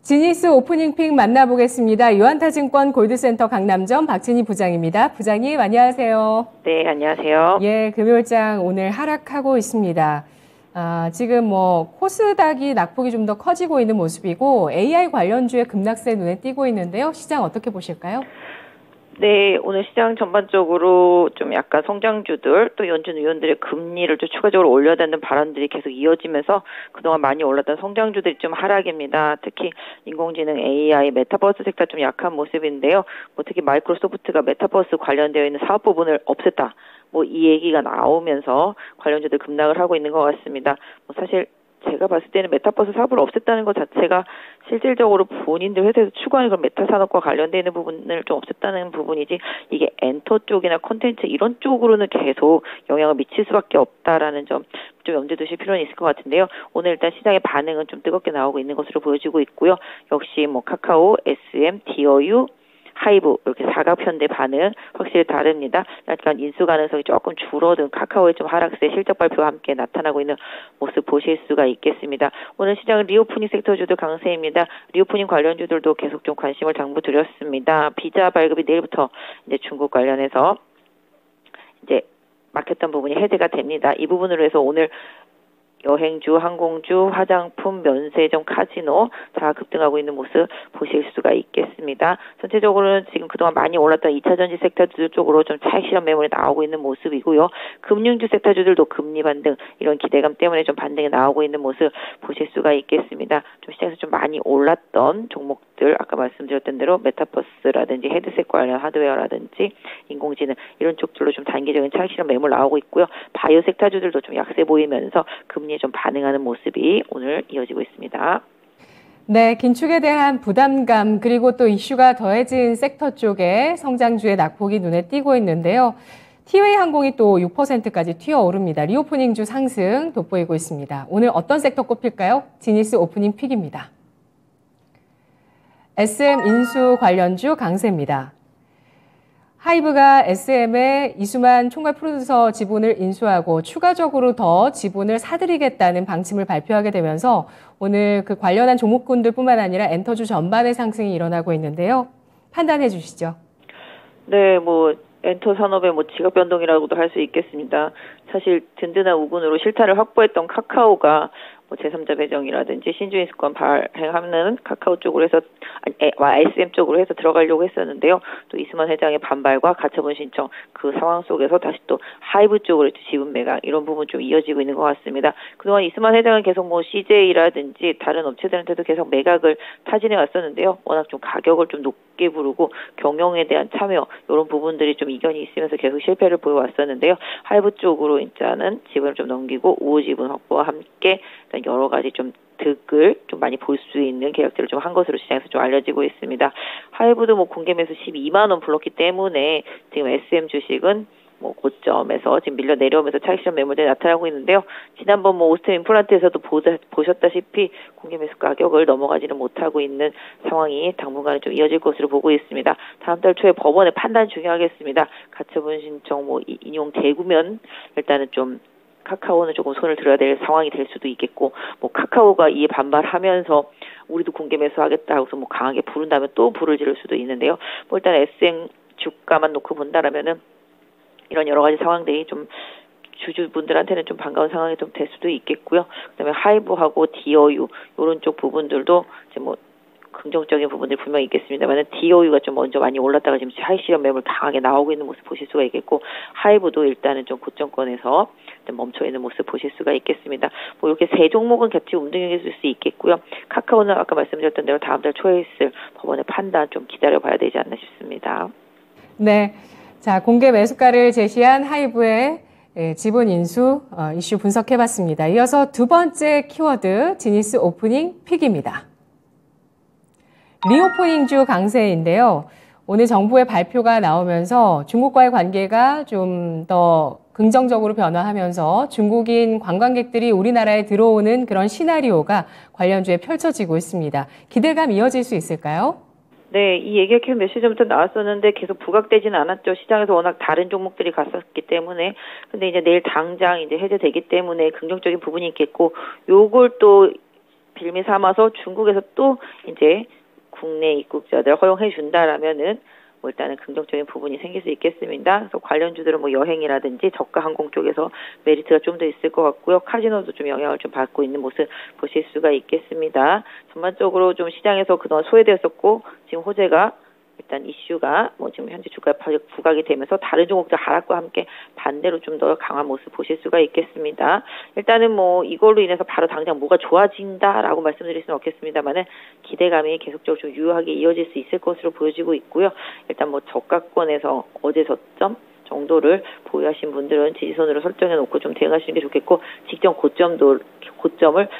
지니스 오프닝 픽 만나보겠습니다. 유한타증권 골드센터 강남점 박진희 부장입니다. 부장님 안녕하세요. 네, 안녕하세요. 예, 금요일장 오늘 하락하고 있습니다. 지금 코스닥이 낙폭이 좀 더 커지고 있는 모습이고 AI 관련주의 급락세 눈에 띄고 있는데요. 시장 어떻게 보실까요? 네, 오늘 시장 전반적으로 좀 약간 성장주들 또 연준 의원들의 금리를 좀 추가적으로 올려야 되는 발언들이 계속 이어지면서 그동안 많이 올랐던 성장주들이 좀 하락입니다. 특히 인공지능 AI, 메타버스 섹터 좀 약한 모습인데요. 특히 마이크로소프트가 메타버스 관련되어 있는 사업 부분을 없앴다. 이 얘기가 나오면서 관련주들 급락을 하고 있는 것 같습니다. 사실 제가 봤을 때는 메타버스 사업을 없앴다는 것 자체가 실질적으로 본인들 회사에서 추구하는 그런 메타 산업과 관련되어 있는 부분을 좀 없앴다는 부분이지 이게 엔터 쪽이나 콘텐츠 이런 쪽으로는 계속 영향을 미칠 수밖에 없다라는 점 좀 염두에 두실 필요는 있을 것 같은데요. 오늘 일단 시장의 반응은 좀 뜨겁게 나오고 있는 것으로 보여지고 있고요. 역시 카카오, SM, DOU, 하이브 이렇게 사각편대 반응 확실히 다릅니다. 약간 인수 가능성이 조금 줄어든 카카오의 좀 하락세 실적 발표와 함께 나타나고 있는 모습 보실 수가 있겠습니다. 오늘 시장은 리오프닝 섹터주도 강세입니다. 리오프닝 관련주들도 계속 좀 관심을 당부드렸습니다. 비자 발급이 내일부터 이제 중국 관련해서 이제 막혔던 부분이 해제가 됩니다. 이 부분으로 해서 오늘 여행주, 항공주, 화장품, 면세점, 카지노 다 급등하고 있는 모습 보실 수가 있겠습니다. 전체적으로는 지금 그동안 많이 올랐던 2차전지 섹터주 쪽으로 좀 차익 실현 매물이 나오고 있는 모습이고요. 금융주 섹터주들도 금리 반등 이런 기대감 때문에 좀 반등이 나오고 있는 모습 보실 수가 있겠습니다. 좀 시장에서 좀 많이 올랐던 종목들 아까 말씀드렸던 대로 메타버스라든지 헤드셋 관련 하드웨어라든지 인공지능 이런 쪽들로 좀 단기적인 차익 실현 매물 나오고 있고요. 바이오 섹터주들도 좀 약세 보이면서 금리에 좀 반응하는 모습이 오늘 이어지고 있습니다. 네, 긴축에 대한 부담감 그리고 또 이슈가 더해진 섹터 쪽에 성장주의 낙폭이 눈에 띄고 있는데요. 티웨이 항공이 또 6%까지 튀어오릅니다. 리오프닝주 상승 돋보이고 있습니다. 오늘 어떤 섹터 꼽힐까요? 지니스 오프닝 픽입니다. SM 인수 관련주 강세입니다. 하이브가 SM의 이수만 총괄 프로듀서 지분을 인수하고 추가적으로 더 지분을 사들이겠다는 방침을 발표하게 되면서 오늘 그 관련한 종목군들뿐만 아니라 엔터주 전반의 상승이 일어나고 있는데요. 판단해 주시죠. 네, 엔터 산업의 지각 변동이라고도 할 수 있겠습니다. 사실 든든한 우군으로 실타를 확보했던 카카오가 제3자 배정이라든지 신주인수권 발행하는 카카오 쪽으로 해서 SM 쪽으로 해서 들어가려고 했었는데요. 또 이수만 회장의 반발과 가처분 신청 그 상황 속에서 다시 또 하이브 쪽으로 지분 매각 이런 부분 좀 이어지고 있는 것 같습니다. 그동안 이수만 회장은 계속 CJ라든지 다른 업체들한테도 계속 매각을 타진해 왔었는데요. 워낙 좀 가격을 좀 높게 부르고 경영에 대한 참여 이런 부분들이 좀 이견이 있으면서 계속 실패를 보여왔었는데요. 하이브 쪽으로 일단은 지분을 좀 넘기고 우호 지분 확보와 함께 여러 가지 좀 득을 좀 많이 볼 수 있는 계약들을 좀 한 것으로 시장에서 좀 알려지고 있습니다. 하이브도 공개 매수 12만 원 불렀기 때문에 지금 SM 주식은 고점에서 지금 밀려 내려오면서 차익 실현 매물들이 나타나고 있는데요. 지난번 오스템 임플란트에서도 보셨다시피 공개 매수 가격을 넘어가지는 못하고 있는 상황이 당분간은 좀 이어질 것으로 보고 있습니다. 다음 달 초에 법원의 판단 중요하겠습니다. 가처분 신청 인용 대구면 일단은 좀 카카오는 조금 손을 들어야 될 상황이 될 수도 있겠고, 카카오가 이에 반발하면서 우리도 공개 매수하겠다 하고서 강하게 부른다면 또 불을 지를 수도 있는데요. 일단 SM 주가만 놓고 본다라면은 이런 여러 가지 상황들이 좀 주주분들한테는 좀 반가운 상황이 좀 될 수도 있겠고요. 그다음에 하이브하고 DOU 이런 쪽 부분들도 이제 긍정적인 부분들이 분명히 있겠습니다만 DOU가 좀 먼저 많이 올랐다가 지금 차익 실현 매물 강하게 나오고 있는 모습 보실 수가 있겠고 하이브도 일단은 좀 고점권에서 멈춰 있는 모습 보실 수가 있겠습니다. 이렇게 세 종목은 같이 움직일 수 있겠고요. 카카오는 아까 말씀드렸던 대로 다음 달 초에 있을 법원의 판단 좀 기다려봐야 되지 않나 싶습니다. 네, 자 공개 매수가를 제시한 하이브의 지분 인수 이슈 분석해봤습니다. 이어서 두 번째 키워드 지니스 오프닝 픽입니다. 리오프닝주 강세인데요. 오늘 정부의 발표가 나오면서 중국과의 관계가 좀 더 긍정적으로 변화하면서 중국인 관광객들이 우리나라에 들어오는 그런 시나리오가 관련주에 펼쳐지고 있습니다. 기대감 이어질 수 있을까요? 네, 이 얘기가 계속 몇 시 전부터 나왔었는데 계속 부각되지는 않았죠. 시장에서 워낙 다른 종목들이 갔었기 때문에. 근데 이제 내일 당장 이제 해제되기 때문에 긍정적인 부분이 있겠고, 요걸 또 빌미 삼아서 중국에서 또 이제 국내 입국자들 허용해 준다라면은 뭐 일단은 긍정적인 부분이 생길 수 있겠습니다. 그래서 관련주들은 뭐 여행이라든지 저가 항공 쪽에서 메리트가 좀 더 있을 것 같고요. 카지노도 좀 영향을 좀 받고 있는 모습 보실 수가 있겠습니다. 전반적으로 좀 시장에서 그동안 소외되었었고 지금 호재가 일단 이슈가 뭐 지금 현재 주가 부각이 되면서 다른 종목들 하락과 함께 반대로 좀 더 강한 모습 보실 수가 있겠습니다. 일단은 뭐 이걸로 인해서 바로 당장 뭐가 좋아진다라고 말씀드릴 수는 없겠습니다만은 기대감이 계속적으로 좀 유효하게 이어질 수 있을 것으로 보여지고 있고요. 일단 뭐 저가권에서 어제 저점 정도를 보유하신 분들은 지지선으로 설정해 놓고 좀 대응하시는 게 좋겠고 직전 고점을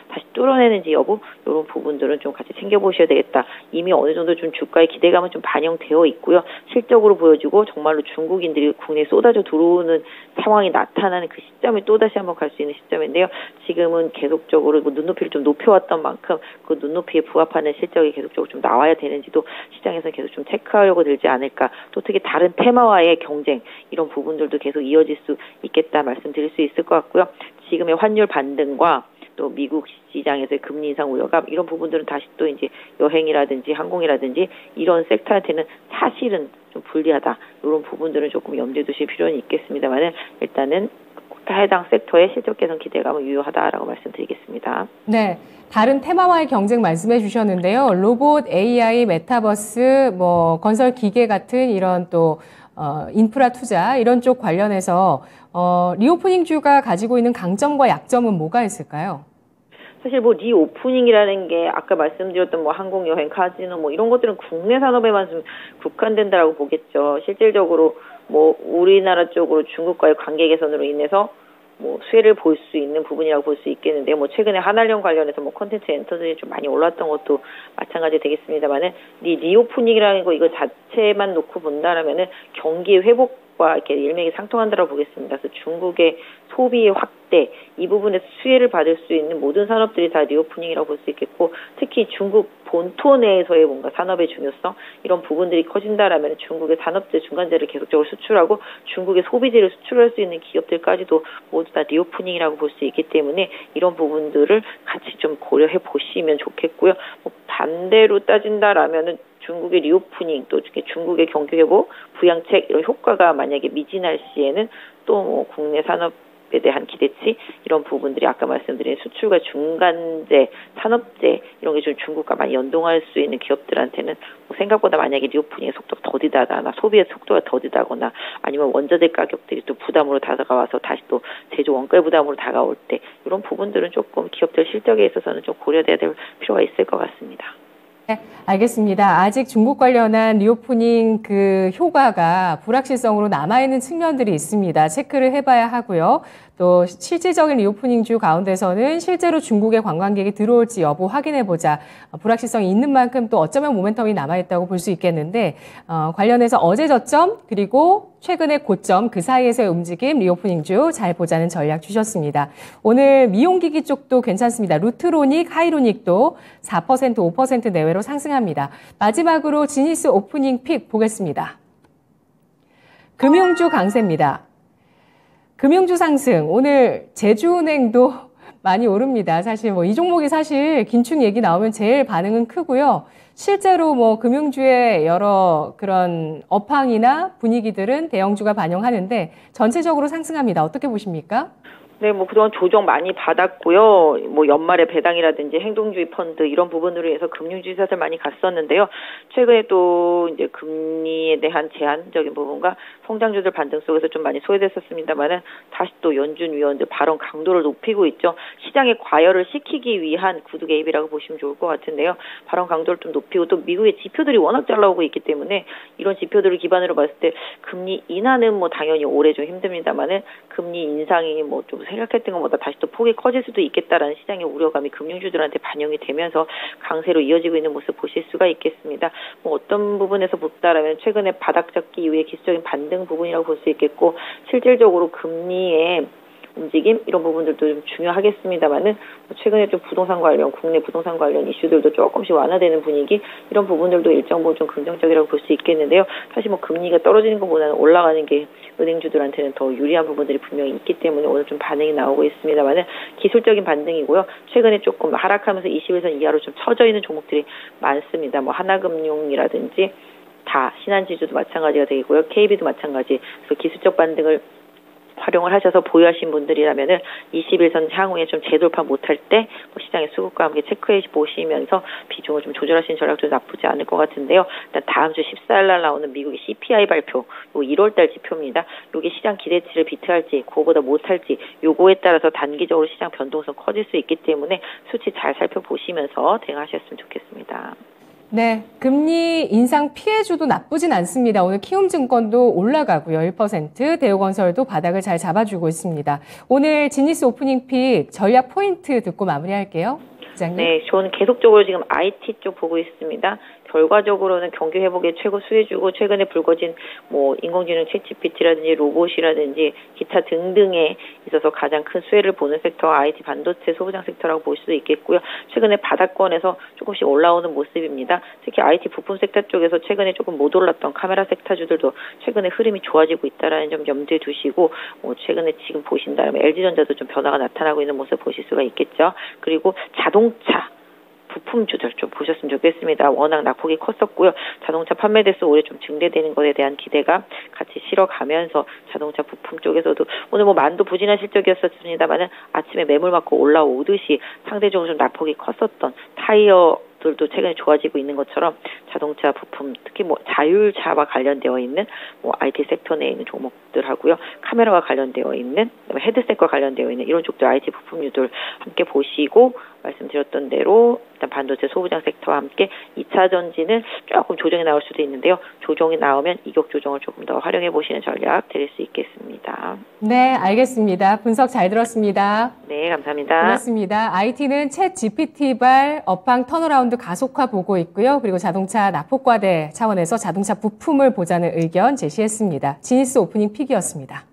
다시 뚫어내는지 여부 이런 부분들은 좀 같이 챙겨보셔야 되겠다. 이미 어느 정도 좀 주가의 기대감은 좀 반영되어 있고요. 실적으로 보여지고 정말로 중국인들이 국내에 쏟아져 들어오는 상황이 나타나는 그 시점이 또다시 한번 갈 수 있는 시점인데요. 지금은 계속적으로 눈높이를 좀 높여왔던 만큼 그 눈높이에 부합하는 실적이 계속적으로 좀 나와야 되는지도 시장에서 계속 좀 체크하려고 들지 않을까. 또 특히 다른 테마와의 경쟁 이런 부분들도 계속 이어질 수 있겠다 말씀드릴 수 있을 것 같고요. 지금의 환율 반등과 또 미국 시장에서의 금리 인상 우려감 이런 부분들은 다시 또 이제 여행이라든지 항공이라든지 이런 섹터한테는 사실은 좀 불리하다. 이런 부분들은 조금 염두에 두실 필요는 있겠습니다만은 일단은 해당 섹터의 실적 개선 기대감은 유효하다라고 말씀드리겠습니다. 네. 다른 테마와의 경쟁 말씀해 주셨는데요. 로봇, AI, 메타버스, 뭐 건설 기계 같은 이런 또 인프라 투자 이런 쪽 관련해서 리오프닝주가 가지고 있는 강점과 약점은 뭐가 있을까요? 사실 뭐 리오프닝이라는 게 아까 말씀드렸던 뭐 항공, 여행, 카지노 뭐 이런 것들은 국내 산업에만 좀 국한된다라고 보겠죠. 실질적으로 뭐 우리나라 쪽으로 중국과의 관계 개선으로 인해서 뭐 수혜를 볼 수 있는 부분이라고 볼 수 있겠는데 뭐 최근에 한알령 관련해서 뭐 콘텐츠 엔터들이 좀 많이 올랐던 것도 마찬가지 되겠습니다만은 리오프닝이라는 거 이거 자체만 놓고 본다라면은 경기 회복과 이렇게 일맥이 상통한다고 보겠습니다. 그래서 중국의 소비의 확대 이 부분에서 수혜를 받을 수 있는 모든 산업들이 다 리오프닝이라고 볼 수 있겠고 특히 중국 본토 내에서의 뭔가 산업의 중요성 이런 부분들이 커진다라면 중국의 산업재 중간재를 계속적으로 수출하고 중국의 소비재를 수출할 수 있는 기업들까지도 모두 다 리오프닝이라고 볼 수 있기 때문에 이런 부분들을 같이 좀 고려해 보시면 좋겠고요. 뭐 반대로 따진다라면은 중국의 리오프닝 또 중국의 경기 회복 부양책 이런 효과가 만약에 미진할 시에는 또 뭐 국내 산업에 대한 기대치 이런 부분들이 아까 말씀드린 수출과 중간재, 산업재 이런 게 좀 중국과 많이 연동할 수 있는 기업들한테는 뭐 생각보다 만약에 리오프닝의 속도가 더디다거나 소비의 속도가 더디다거나 아니면 원자재 가격들이 또 부담으로 다가와서 다시 또 제조 원가의 부담으로 다가올 때 이런 부분들은 조금 기업들 실적에 있어서는 좀 고려돼야 될 필요가 있을 것 같습니다. 네, 알겠습니다. 아직 중국 관련한 리오프닝 그 효과가 불확실성으로 남아있는 측면들이 있습니다. 체크를 해봐야 하고요. 또 실질적인 리오프닝주 가운데서는 실제로 중국의 관광객이 들어올지 여부 확인해보자. 불확실성이 있는 만큼 또 어쩌면 모멘텀이 남아있다고 볼 수 있겠는데 관련해서 어제 저점 그리고 최근의 고점 그 사이에서의 움직임 리오프닝주 잘 보자는 전략 주셨습니다. 오늘 미용기기 쪽도 괜찮습니다. 루트로닉, 하이로닉도 4%, 5% 내외로 상승합니다. 마지막으로 지니스 오프닝 픽 보겠습니다. 금융주 강세입니다. 금융주 상승, 오늘 제주은행도 많이 오릅니다. 사실 뭐 이 종목이 사실 긴축 얘기 나오면 제일 반응은 크고요. 실제로 뭐 금융주의 여러 그런 업황이나 분위기들은 대형주가 반영하는데 전체적으로 상승합니다. 어떻게 보십니까? 네, 뭐 그동안 조정 많이 받았고요. 뭐 연말에 배당이라든지 행동주의 펀드 이런 부분으로 해서 금융주의 사들 많이 갔었는데요. 최근에 또 이제 금리에 대한 제한적인 부분과 성장주들 반등 속에서 좀 많이 소외됐었습니다만은 다시 또 연준 위원들 발언 강도를 높이고 있죠. 시장의 과열을 시키기 위한 구두 개입이라고 보시면 좋을 것 같은데요. 발언 강도를 좀 높이고 또 미국의 지표들이 워낙 잘 나오고 있기 때문에 이런 지표들을 기반으로 봤을 때 금리 인하는 뭐 당연히 올해 좀 힘듭니다만은 금리 인상이 뭐 좀 생각했던 것보다 다시 또 폭이 커질 수도 있겠다라는 시장의 우려감이 금융주들한테 반영이 되면서 강세로 이어지고 있는 모습 보실 수가 있겠습니다. 뭐 어떤 부분에서 보다라면 최근에 바닥 잡기 이후에 기술적인 반등 부분이라고 볼 수 있겠고 실질적으로 금리에 움직임 이런 부분들도 좀 중요하겠습니다만은 최근에 좀 부동산 관련, 국내 부동산 관련 이슈들도 조금씩 완화되는 분위기 이런 부분들도 일정 부분 좀 긍정적이라고 볼 수 있겠는데요. 사실 뭐 금리가 떨어지는 것보다는 올라가는 게 은행주들한테는 더 유리한 부분들이 분명히 있기 때문에 오늘 좀 반응이 나오고 있습니다만은 기술적인 반등이고요. 최근에 조금 하락하면서 21선 이하로 좀 처져 있는 종목들이 많습니다. 뭐 하나금융이라든지 다 신한지주도 마찬가지가 되겠고요. KB도 마찬가지. 그래서 기술적 반등을 활용을 하셔서 보유하신 분들이라면은 21선 향후에 좀 재돌파 못할 때 뭐 시장의 수급과 함께 체크해 보시면서 비중을 좀 조절하시는 전략도 나쁘지 않을 것 같은데요. 일단 다음 주 14일 날 나오는 미국의 CPI 발표, 요 1월 달 지표입니다. 요게 시장 기대치를 비트할지, 그거보다 못할지, 요거에 따라서 단기적으로 시장 변동성 커질 수 있기 때문에 수치 잘 살펴보시면서 대응하셨으면 좋겠습니다. 네, 금리 인상 피해주도 나쁘진 않습니다. 오늘 키움증권도 올라가고요. 1%, 대우건설도 바닥을 잘 잡아주고 있습니다. 오늘 지니스 오프닝 픽 전략 포인트 듣고 마무리할게요. 부장님. 네, 저는 계속적으로 지금 IT 쪽 보고 있습니다. 결과적으로는 경기 회복에 최고 수혜주고 최근에 불거진 뭐 인공지능 챗GPT라든지 로봇이라든지 기타 등등에 있어서 가장 큰 수혜를 보는 섹터가 IT 반도체 소부장 섹터라고 볼 수도 있겠고요. 최근에 바닥권에서 조금씩 올라오는 모습입니다. 특히 IT 부품 섹터 쪽에서 최근에 조금 못 올랐던 카메라 섹터주들도 최근에 흐름이 좋아지고 있다라는 점 염두에 두시고 최근에 지금 보신다면 LG전자도 좀 변화가 나타나고 있는 모습 보실 수가 있겠죠. 그리고 자동차 부품주들 좀 보셨으면 좋겠습니다. 워낙 낙폭이 컸었고요. 자동차 판매 대수 올해 좀 증대되는 것에 대한 기대가 같이 실어가면서 자동차 부품 쪽에서도 오늘 뭐 만도 부진한 실적이었습니다만은 아침에 매물 맞고 올라오듯이 상대적으로 좀 낙폭이 컸었던 타이어들도 최근에 좋아지고 있는 것처럼 자동차 부품 특히 뭐 자율차와 관련되어 있는 뭐 IT 섹터 내에 있는 종목들하고요. 카메라와 관련되어 있는 헤드셋과 관련되어 있는 이런 쪽들 IT 부품류들 함께 보시고 말씀드렸던 대로 일단 반도체 소부장 섹터와 함께 2차 전지는 조금 조정이 나올 수도 있는데요. 조정이 나오면 이격 조정을 조금 더 활용해 보시는 전략 드릴 수 있겠습니다. 네, 알겠습니다. 분석 잘 들었습니다. 네, 감사합니다. 고맙습니다. IT는 챗 GPT발 업황 턴어라운드 가속화 보고 있고요. 그리고 자동차 낙폭과대 차원에서 자동차 부품을 보자는 의견 제시했습니다. 지니스 오프닝 픽이었습니다.